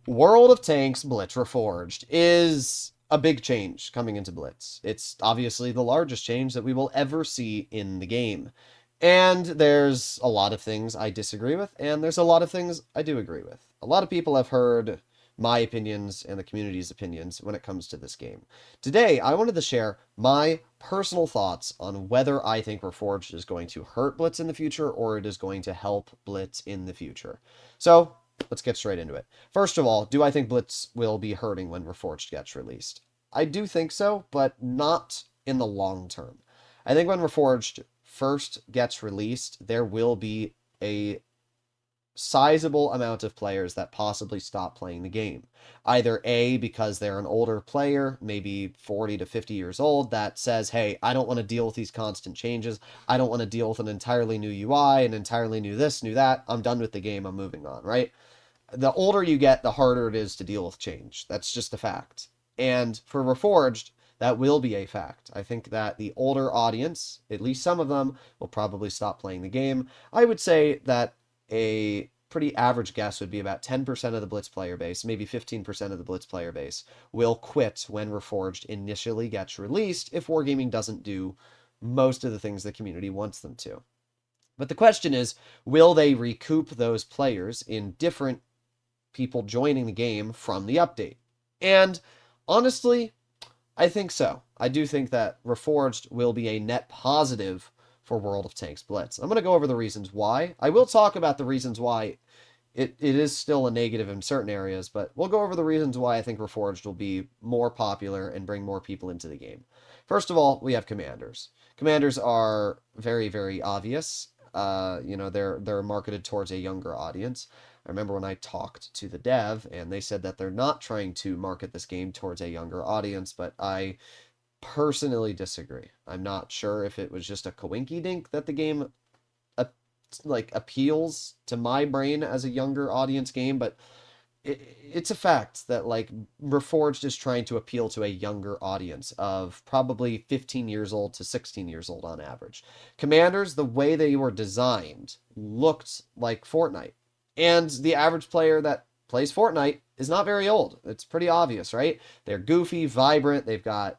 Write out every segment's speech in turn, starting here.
World of Tanks Blitz Reforged is a big change coming into Blitz. It's obviously the largest change that we will ever see in the game. And there's a lot of things I disagree with, and there's a lot of things I do agree with. A lot of people have heard my opinions and the community's opinions when it comes to this game. Today, I wanted to share my personal thoughts on whether I think Reforged is going to hurt Blitz in the future or it is going to help Blitz in the future. So, let's get straight into it. First of all, do I think Blitz will be hurting when Reforged gets released? I do think so, but not in the long term. I think when Reforged first gets released, there will be a sizable amount of players that possibly stop playing the game. Either A, because they're an older player, maybe 40 to 50 years old, that says, hey, I don't want to deal with these constant changes. I don't want to deal with an entirely new UI, an entirely new this, new that. I'm done with the game. I'm moving on, right? The older you get, the harder it is to deal with change. That's just a fact. And for Reforged, that will be a fact. I think that the older audience, at least some of them, will probably stop playing the game. I would say that a pretty average guess would be about 10% of the Blitz player base, maybe 15% of the Blitz player base, will quit when Reforged initially gets released if Wargaming doesn't do most of the things the community wants them to. But the question is, will they recoup those players in different people joining the game from the update? And honestly, I think so. I do think that Reforged will be a net positive for World of Tanks Blitz. I'm going to go over the reasons why. I will talk about the reasons why it is still a negative in certain areas, but we'll go over the reasons why I think Reforged will be more popular and bring more people into the game. First of all, we have commanders. Commanders are very, very obvious. They're marketed towards a younger audience. I remember when I talked to the dev, and they said that they're not trying to market this game towards a younger audience, but I personally disagree. I'm not sure if it was just a coinky dink that the game appeals to my brain as a younger audience game, but it's a fact that Reforged is trying to appeal to a younger audience of probably 15 years old to 16 years old on average. Commanders, the way they were designed, looked like Fortnite. And the average player that plays Fortnite is not very old. It's pretty obvious, right? They're goofy, vibrant, they've got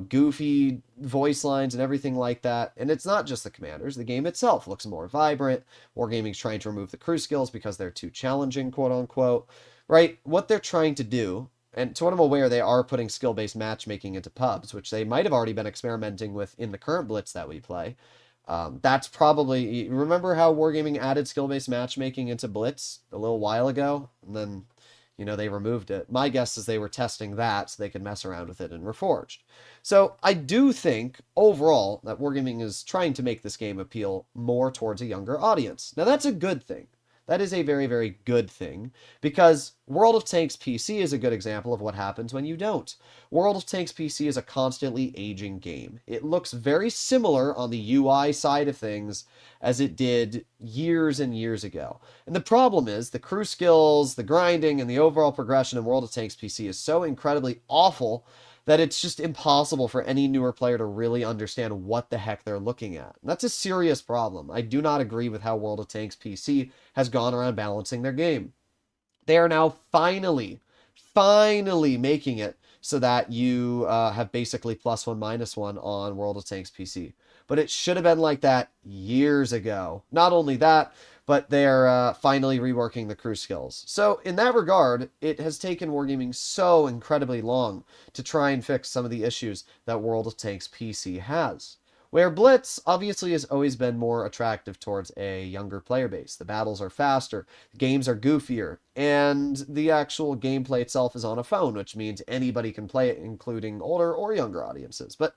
goofy voice lines and everything like that. And it's not just the commanders. The game itself looks more vibrant. Wargaming's trying to remove the crew skills because they're too challenging, quote unquote. Right? What they're trying to do, and to what I'm aware, they are putting skill-based matchmaking into pubs, which they might have already been experimenting with in the current Blitz that we play. That's probably... Remember how Wargaming added skill-based matchmaking into Blitz a little while ago? And then they removed it. My guess is they were testing that so they could mess around with it in Reforged. So I do think, overall, that Wargaming is trying to make this game appeal more towards a younger audience. Now, that's a good thing. That is a very, very good thing, because World of Tanks PC is a good example of what happens when you don't. World of Tanks PC is a constantly aging game. It looks very similar on the UI side of things as it did years and years ago. And the problem is the crew skills, the grinding, and the overall progression in World of Tanks PC is so incredibly awful that it's just impossible for any newer player to really understand what the heck they're looking at. And that's a serious problem. I do not agree with how World of Tanks PC has gone around balancing their game. They are now finally making it so that you have basically +1, -1 on World of Tanks PC. But it should have been like that years ago. Not only that, but they're finally reworking the crew skills. So in that regard, it has taken Wargaming so incredibly long to try and fix some of the issues that World of Tanks PC has. Where Blitz obviously has always been more attractive towards a younger player base. The battles are faster, the games are goofier, and the actual gameplay itself is on a phone, which means anybody can play it, including older or younger audiences. But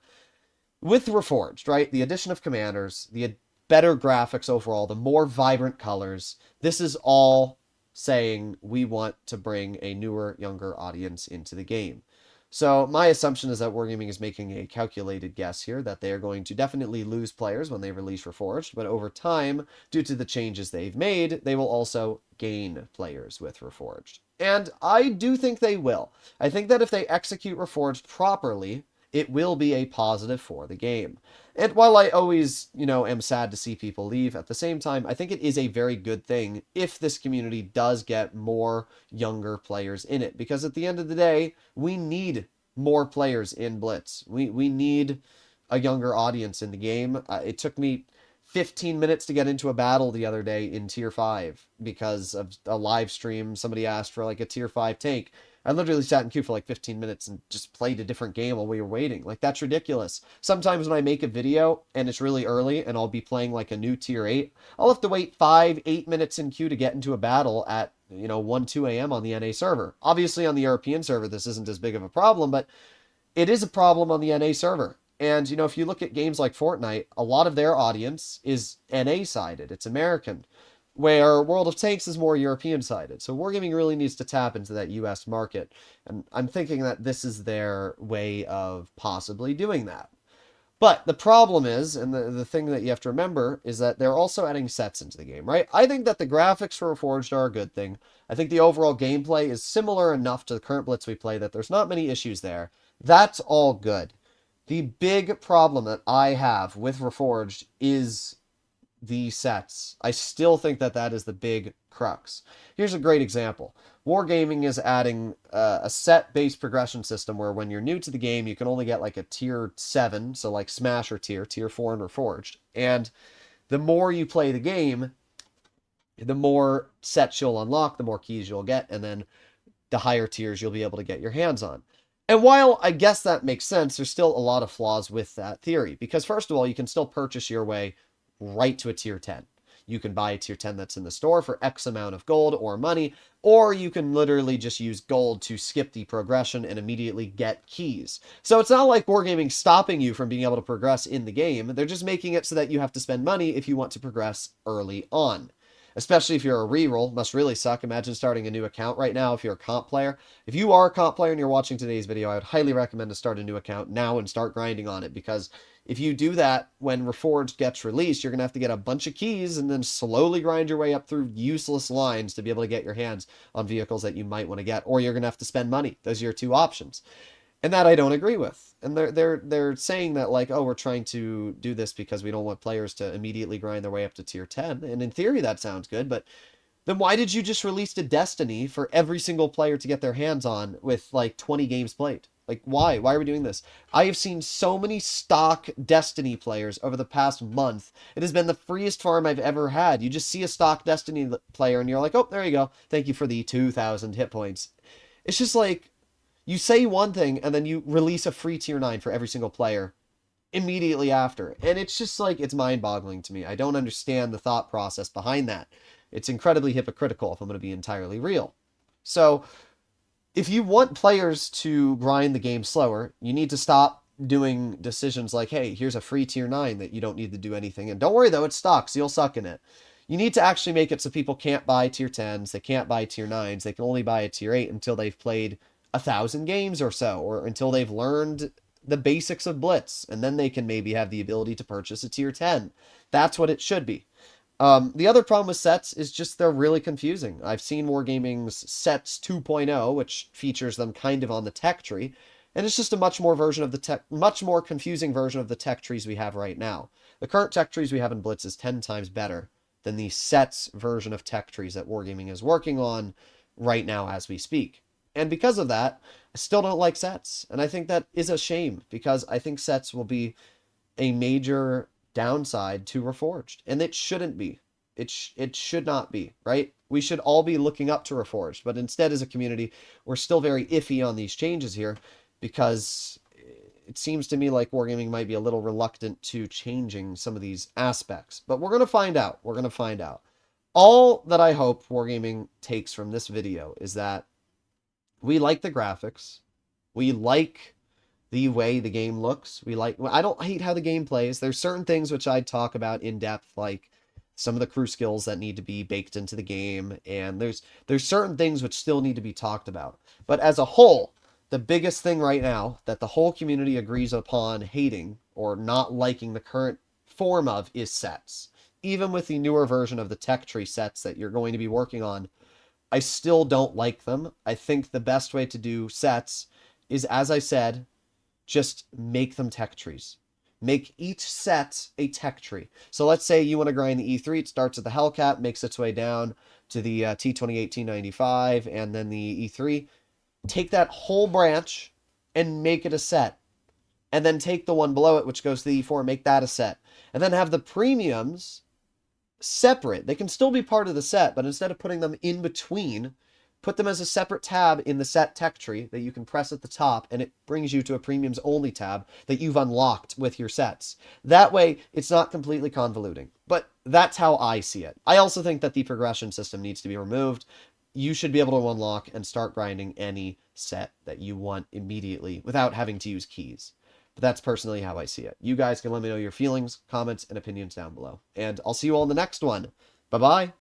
with Reforged, right, the addition of commanders, the better graphics overall, the more vibrant colors, this is all saying we want to bring a newer, younger audience into the game. So my assumption is that Wargaming is making a calculated guess here that they are going to definitely lose players when they release Reforged, but over time, due to the changes they've made, they will also gain players with Reforged. And I do think they will. I think that if they execute Reforged properly, it will be a positive for the game. And while I always, am sad to see people leave, at the same time, I think it is a very good thing if this community does get more younger players in it. Because at the end of the day, we need more players in Blitz. We need a younger audience in the game. It took me 15 minutes to get into a battle the other day in Tier 5 because of a live stream. Somebody asked for like a Tier 5 tank. I literally sat in queue for like 15 minutes and just played a different game while we were waiting. Like, that's ridiculous. Sometimes when I make a video and it's really early and I'll be playing like a new Tier 8, I'll have to wait 5-8 minutes in queue to get into a battle at, 1, 2 a.m. on the NA server. Obviously on the European server, this isn't as big of a problem, but it is a problem on the NA server. And, if you look at games like Fortnite, a lot of their audience is NA-sided. It's American, where World of Tanks is more European-sided. So Wargaming really needs to tap into that US market. And I'm thinking that this is their way of possibly doing that. But the problem is, and the thing that you have to remember, is that they're also adding sets into the game, right? I think that the graphics for Reforged are a good thing. I think the overall gameplay is similar enough to the current Blitz we play that there's not many issues there. That's all good. The big problem that I have with Reforged is the sets. I still think that that is the big crux. Here's a great example. Wargaming is adding a set-based progression system where when you're new to the game, you can only get like a tier 7, so like Smasher tier 4 in Reforged. And the more you play the game, the more sets you'll unlock, the more keys you'll get, and then the higher tiers you'll be able to get your hands on. And while I guess that makes sense, there's still a lot of flaws with that theory. Because first of all, you can still purchase your way right to a tier 10. You can buy a tier 10 that's in the store for X amount of gold or money, or you can literally just use gold to skip the progression and immediately get keys. So it's not like Wargaming stopping you from being able to progress in the game. They're just making it so that you have to spend money if you want to progress early on. Especially if you're a reroll, must really suck. Imagine starting a new account right now if you're a comp player. If you are a comp player and you're watching today's video, I would highly recommend to start a new account now and start grinding on it, because if you do that when Reforged gets released, you're going to have to get a bunch of keys and then slowly grind your way up through useless lines to be able to get your hands on vehicles that you might want to get, or you're going to have to spend money. Those are your two options. And that I don't agree with. And they're saying that, like, oh, we're trying to do this because we don't want players to immediately grind their way up to tier 10. And in theory, that sounds good, but then why did you just release a Destiny for every single player to get their hands on with, like, 20 games played? Like, why? Why are we doing this? I have seen so many stock Destiny players over the past month. It has been the freest farm I've ever had. You just see a stock Destiny player and you're like, oh, there you go. Thank you for the 2,000 hit points. It's just like, you say one thing, and then you release a free tier 9 for every single player immediately after. And it's just like, it's mind-boggling to me. I don't understand the thought process behind that. It's incredibly hypocritical, if I'm going to be entirely real. So, if you want players to grind the game slower, you need to stop doing decisions like, hey, here's a free tier 9 that you don't need to do anything. And don't worry, though, it's stock, so you'll suck in it. You need to actually make it so people can't buy tier 10s, they can't buy tier 9s, they can only buy a tier 8 until they've played 1,000 games or so, or until they've learned the basics of Blitz, and then they can maybe have the ability to purchase a tier 10. That's what it should be. The other problem with sets is just they're really confusing. I've seen Wargaming's Sets 2.0, which features them kind of on the tech tree, and it's just a much more confusing version of the tech trees we have right now. The current tech trees we have in Blitz is 10 times better than the sets version of tech trees that Wargaming is working on right now as we speak. And because of that, I still don't like sets. And I think that is a shame, because I think sets will be a major downside to Reforged. And it shouldn't be. It should not be, right? We should all be looking up to Reforged. But instead, as a community, we're still very iffy on these changes here, because it seems to me like Wargaming might be a little reluctant to changing some of these aspects. But we're going to find out. We're going to find out. All that I hope Wargaming takes from this video is that we like the graphics. We like the way the game looks. I don't hate how the game plays. There's certain things which I'd talk about in depth, like some of the crew skills that need to be baked into the game. And there's certain things which still need to be talked about. But as a whole, the biggest thing right now that the whole community agrees upon hating or not liking the current form of is sets. Even with the newer version of the tech tree sets that you're going to be working on, I still don't like them. I think the best way to do sets is, as I said, just make them tech trees. Make each set a tech tree. So let's say you want to grind the E3. It starts at the Hellcat, makes its way down to the T28, T95, and then the E3. Take that whole branch and make it a set. And then take the one below it, which goes to the E4, and make that a set. And then have the premiums separate. They can still be part of the set, but instead of putting them in between, put them as a separate tab in the set tech tree that you can press at the top, and it brings you to a premiums only tab that you've unlocked with your sets. That way, it's not completely convoluting. But that's how I see it. I also think that the progression system needs to be removed. You should be able to unlock and start grinding any set that you want immediately without having to use keys. But that's personally how I see it. You guys can let me know your feelings, comments, and opinions down below. And I'll see you all in the next one. Bye-bye.